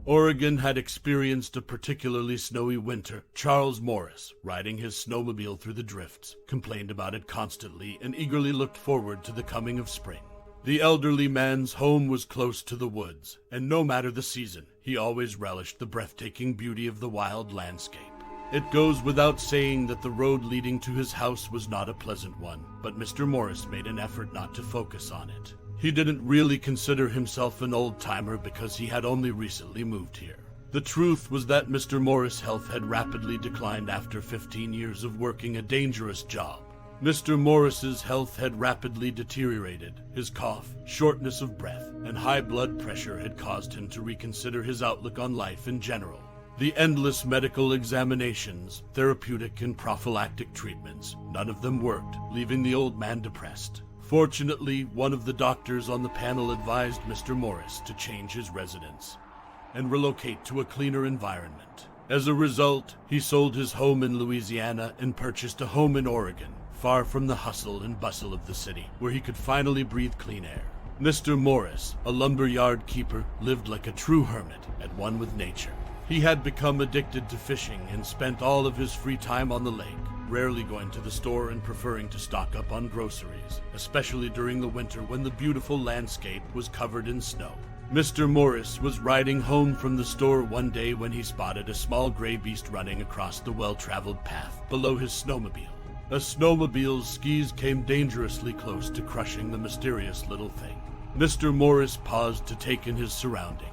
Oregon had experienced a particularly snowy winter. Charles Morris, riding his snowmobile through the drifts, complained about it constantly and eagerly looked forward to the coming of spring. The elderly man's home was close to the woods, and no matter the season, he always relished the breathtaking beauty of the wild landscape. It goes without saying that the road leading to his house was not a pleasant one, but Mr. Morris made an effort not to focus on it. He didn't really consider himself an old-timer because he had only recently moved here. The truth was that Mr. Morris' health had rapidly declined after 15 years of working a dangerous job. Mr. Morris's health had rapidly deteriorated. His cough, shortness of breath, and high blood pressure had caused him to reconsider his outlook on life in general. The endless medical examinations, therapeutic and prophylactic treatments, none of them worked, leaving the old man depressed. Fortunately, one of the doctors on the panel advised Mr. Morris to change his residence and relocate to a cleaner environment. As a result, he sold his home in Louisiana and purchased a home in Oregon, far from the hustle and bustle of the city, where he could finally breathe clean air. Mr. Morris, a lumberyard keeper, lived like a true hermit, at one with nature. He had become addicted to fishing and spent all of his free time on the lake, rarely going to the store and preferring to stock up on groceries, especially during the winter when the beautiful landscape was covered in snow. Mr. Morris was riding home from the store one day when he spotted a small gray beast running across the well-traveled path below his snowmobile. A snowmobile's skis came dangerously close to crushing the mysterious little thing. Mr. Morris paused to take in his surroundings.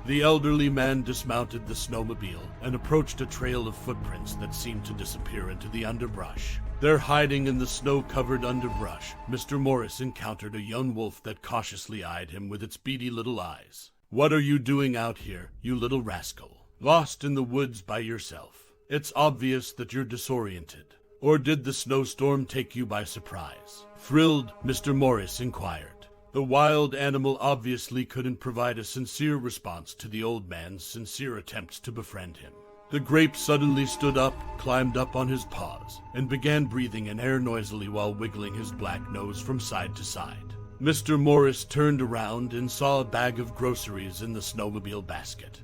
The elderly man dismounted the snowmobile and approached a trail of footprints that seemed to disappear into the underbrush. There, hiding in the snow-covered underbrush, Mr. Morris encountered a young wolf that cautiously eyed him with its beady little eyes. "What are you doing out here, you little rascal? Lost in the woods by yourself? It's obvious that you're disoriented. Or did the snowstorm take you by surprise?" Thrilled, Mr. Morris inquired. The wild animal obviously couldn't provide a sincere response to the old man's sincere attempts to befriend him. The grape suddenly stood up, climbed up on his paws, and began breathing in air noisily while wiggling his black nose from side to side. Mr. Morris turned around and saw a bag of groceries in the snowmobile basket,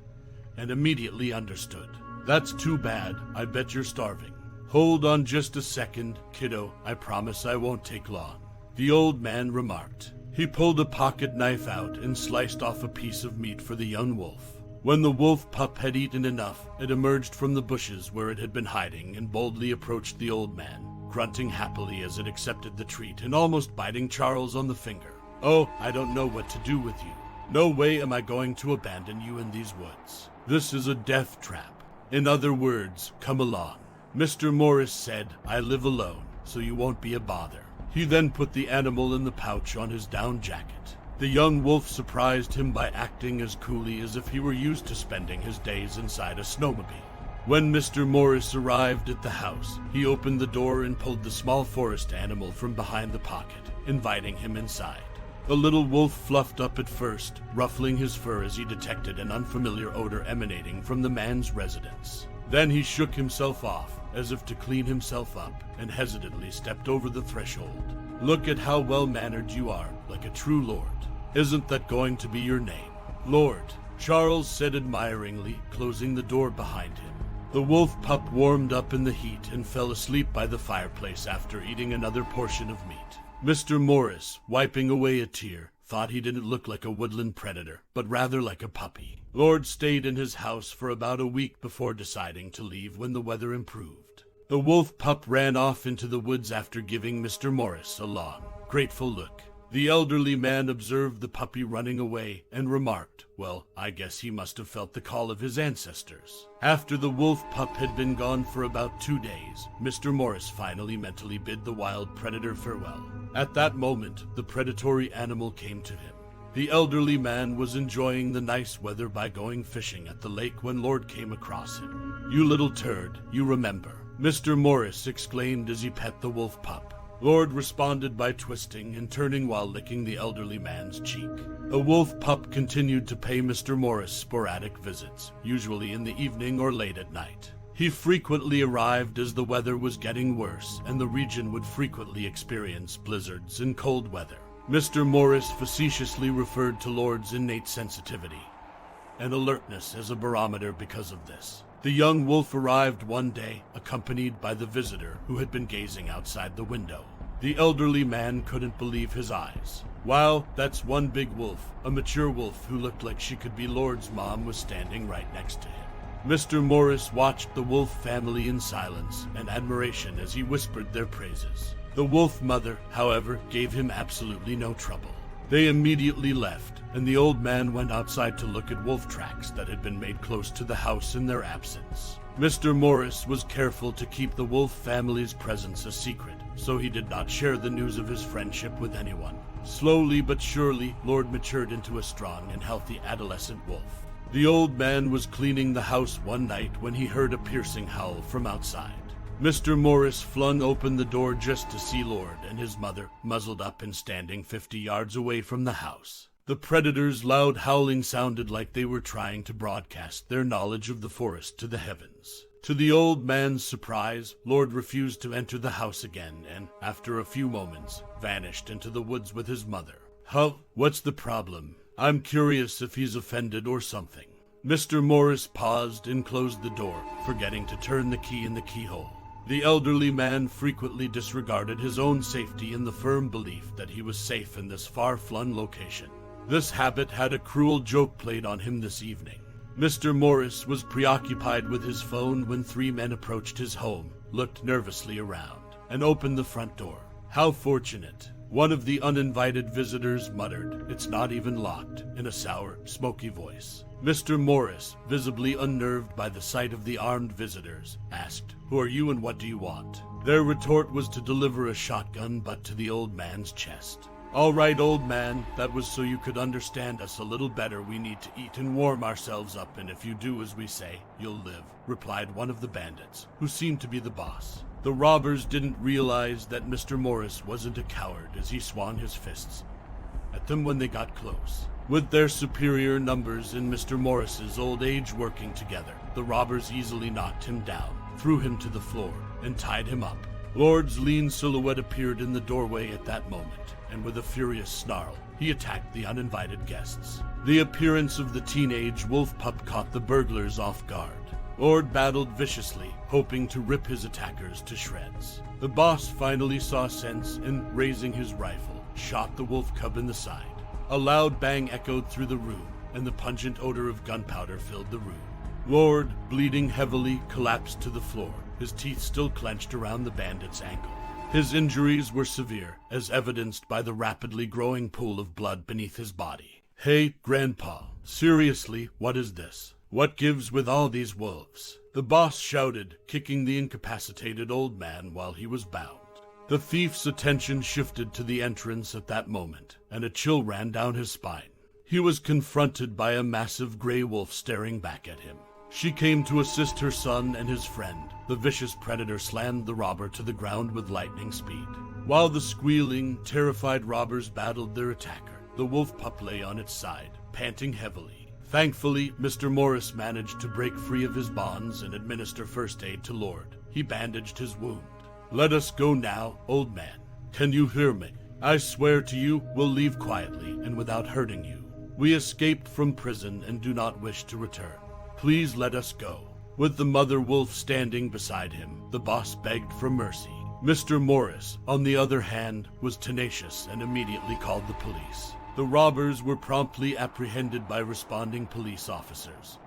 and immediately understood. "That's too bad. I bet you're starving. Hold on just a second, kiddo. I promise I won't take long," the old man remarked. He pulled a pocket knife out and sliced off a piece of meat for the young wolf. When the wolf pup had eaten enough, it emerged from the bushes where it had been hiding and boldly approached the old man, grunting happily as it accepted the treat and almost biting Charles on the finger. "Oh, I don't know what to do with you. No way am I going to abandon you in these woods. This is a death trap. In other words, come along." Mr. Morris said, "I live alone, so you won't be a bother." He then put the animal in the pouch on his down jacket. The young wolf surprised him by acting as coolly as if he were used to spending his days inside a snowmobile. When Mr. Morris arrived at the house, he opened the door and pulled the small forest animal from behind the pocket, inviting him inside. The little wolf fluffed up at first, ruffling his fur as he detected an unfamiliar odor emanating from the man's residence. Then he shook himself off, as if to clean himself up, and hesitantly stepped over the threshold. "Look at how well-mannered you are, like a true lord. Isn't that going to be your name?" "Lord," Charles said admiringly, closing the door behind him. The wolf pup warmed up in the heat and fell asleep by the fireplace after eating another portion of meat. Mr. Morris, wiping away a tear, thought he didn't look like a woodland predator, but rather like a puppy. Lord stayed in his house for about a week before deciding to leave when the weather improved. The wolf pup ran off into the woods after giving Mr. Morris a long, grateful look. The elderly man observed the puppy running away and remarked, "Well, I guess he must have felt the call of his ancestors." After the wolf pup had been gone for about 2 days, Mr. Morris finally mentally bid the wild predator farewell. At that moment, the predatory animal came to him. The elderly man was enjoying the nice weather by going fishing at the lake when Lord came across him. "You little turd, you remember," Mr. Morris exclaimed as he pet the wolf pup. Lord responded by twisting and turning while licking the elderly man's cheek. The wolf pup continued to pay Mr. Morris sporadic visits, usually in the evening or late at night. He frequently arrived as the weather was getting worse, and the region would frequently experience blizzards and cold weather. Mr. Morris facetiously referred to Lord's innate sensitivity and alertness as a barometer because of this. The young wolf arrived one day, accompanied by the visitor who had been gazing outside the window. The elderly man couldn't believe his eyes. Wow, that's one big wolf. A mature wolf who looked like she could be Lord's mom was standing right next to him. Mr. Morris watched the wolf family in silence and admiration as he whispered their praises. The wolf mother, however, gave him absolutely no trouble. They immediately left, and the old man went outside to look at wolf tracks that had been made close to the house in their absence. Mr. Morris was careful to keep the wolf family's presence a secret, so he did not share the news of his friendship with anyone. Slowly but surely, Lord matured into a strong and healthy adolescent wolf. The old man was cleaning the house one night when he heard a piercing howl from outside. Mr. Morris flung open the door just to see Lord and his mother, muzzled up and standing 50 yards away from the house. The predator's loud howling sounded like they were trying to broadcast their knowledge of the forest to the heavens. To the old man's surprise, Lord refused to enter the house again and, after a few moments, vanished into the woods with his mother. Huh? What's the problem? I'm curious if he's offended or something. Mr. Morris paused and closed the door, forgetting to turn the key in the keyhole. The elderly man frequently disregarded his own safety in the firm belief that he was safe in this far-flung location. This habit had a cruel joke played on him this evening. Mr. Morris was preoccupied with his phone when 3 men approached his home, looked nervously around, and opened the front door. How fortunate. One of the uninvited visitors muttered, "It's not even locked," in a sour, smoky voice. Mr. Morris, visibly unnerved by the sight of the armed visitors, asked, "Who are you and what do you want?" Their retort was to deliver a shotgun butt to the old man's chest. "All right, old man, that was so you could understand us a little better. We need to eat and warm ourselves up, and if you do as we say, you'll live," replied one of the bandits, who seemed to be the boss. The robbers didn't realize that Mr. Morris wasn't a coward as he swung his fists at them when they got close. With their superior numbers and Mr. Morris's old age working together, the robbers easily knocked him down, threw him to the floor, and tied him up. Lord's lean silhouette appeared in the doorway at that moment, and with a furious snarl, he attacked the uninvited guests. The appearance of the teenage wolf pup caught the burglars off guard. Lord battled viciously, hoping to rip his attackers to shreds. The boss finally saw sense and, raising his rifle, shot the wolf cub in the side. A loud bang echoed through the room, and the pungent odor of gunpowder filled the room. Lord, bleeding heavily, collapsed to the floor, his teeth still clenched around the bandit's ankle. His injuries were severe, as evidenced by the rapidly growing pool of blood beneath his body. "Hey, Grandpa, seriously, what is this? What gives with all these wolves?" the boss shouted, kicking the incapacitated old man while he was bound. The thief's attention shifted to the entrance at that moment, and a chill ran down his spine. He was confronted by a massive gray wolf staring back at him. She came to assist her son and his friend. The vicious predator slammed the robber to the ground with lightning speed. While the squealing, terrified robbers battled their attacker, the wolf pup lay on its side, panting heavily. Thankfully, Mr. Morris managed to break free of his bonds and administer first aid to Lord. He bandaged his wound. "Let us go now, old man. Can you hear me? I swear to you we'll leave quietly and without hurting you. We escaped from prison and do not wish to return. Please let us go." With the mother wolf standing beside him, the boss begged for mercy. Mr. Morris, on the other hand, was tenacious and immediately called the police. The robbers were promptly apprehended by responding police officers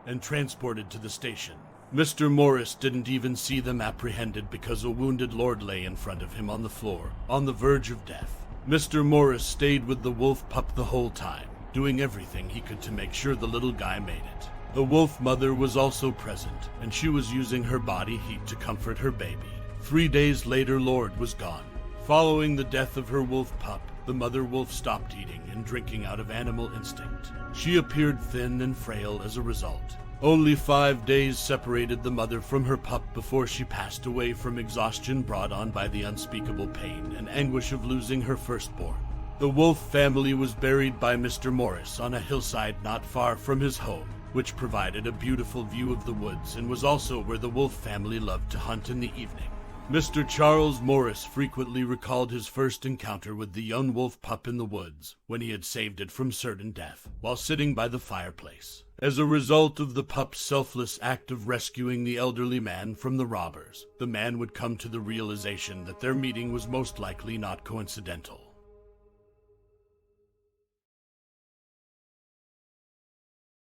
and transported to the station. Mr. Morris didn't even see them apprehended because a wounded lord lay in front of him on the floor, on the verge of death. Mr. Morris stayed with the wolf pup the whole time, doing everything he could to make sure the little guy made it. The wolf mother was also present, and she was using her body heat to comfort her baby. 3 days later, Lord was gone. Following the death of her wolf pup, the mother wolf stopped eating and drinking out of animal instinct. She appeared thin and frail as a result. Only 5 days separated the mother from her pup before she passed away from exhaustion brought on by the unspeakable pain and anguish of losing her firstborn. The wolf family was buried by Mr. Morris on a hillside not far from his home, which provided a beautiful view of the woods and was also where the wolf family loved to hunt in the evening. Mr. Charles Morris frequently recalled his first encounter with the young wolf pup in the woods, when he had saved it from certain death, while sitting by the fireplace. As a result of the pup's selfless act of rescuing the elderly man from the robbers, the man would come to the realization that their meeting was most likely not coincidental.